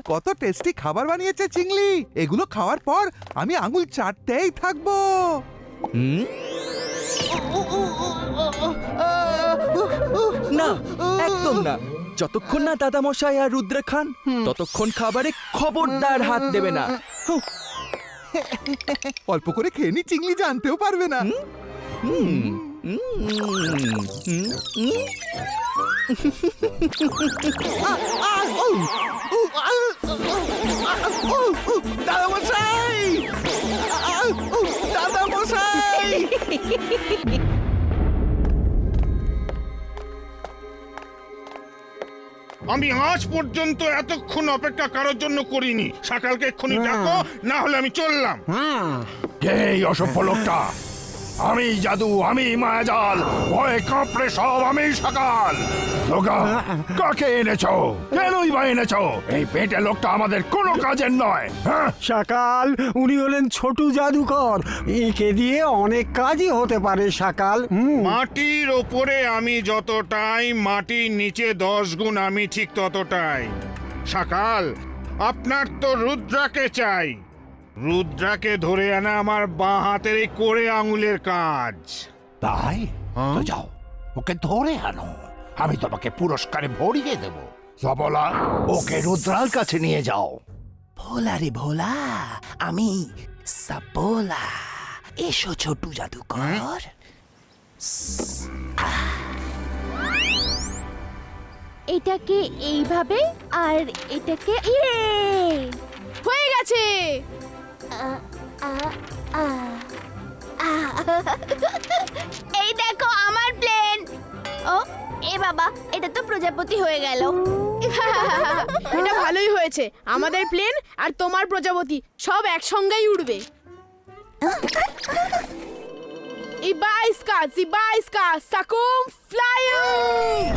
কত টেস্টি খাবার বানিয়েছে চিংলি। এগুলো খাওয়ার পর আমি আঙুল চাটতেই থাকবো। না, একদম না। যতক্ষণ না দাদামশাই আর রুদ্র খান ততক্ষণ খাবারে খবরদার হাত দেবে না। অল্প করে খেয়ে নি, চিংলি জানতেও পারবে না। দাদামশাই, দাদামশাই! আমি আজ পর্যন্ত এতক্ষণ অপেক্ষা কারোর জন্য করিনি। সকালকে এক্ষুনি ডাকো, না হলে আমি চললাম। কে এই অসভ্য লোকটা? আমি জাদু, আমি মায়াজাল, ভয়ে কাঁপড়ে সব আমি সকাল। লোকা, কাকে এনেছো? কেনই বা এনেছো? এই পেটে লোকটা আমাদের কোনো কাজের নয়। সকাল, উনি হলেন ছোট জাদুকর। একে দিয়ে অনেক কাজই হতে পারে সকাল। মাটির ওপরে আমি যতটাই, মাটির নিচে 10 গুণ আমি ঠিক ততটাই। সকাল, আপনার তো রুদ্রাকে চাই। রুদ্রাকে ধরে আনা আমার বাঁ হাতের এই কোড়ে আঙুলের কাজ। তাই তো যাও, ওকে ধরে আনো। আমি তোমাকে পুরস্কারে ভরিয়ে দেব। সবলা, ওকে রুদ্রার কাছে নিয়ে যাও। ভোলা রে ভোলা, আমি সাপোলা। এসো ছোট জাদুকর। এটাকে এইভাবে আর এটাকে হয়ে গেছে। এই দেখো আমার প্লেন। ও এ বাবা, এটা তো প্রজাপতি হয়ে গেল। এটা ভালোই হয়েছে। আমাদের প্লেন আর তোমার প্রজাপতি সব একসঙ্গেই উড়বে। Ibaisca, Zibaisca, Sakum, Flying!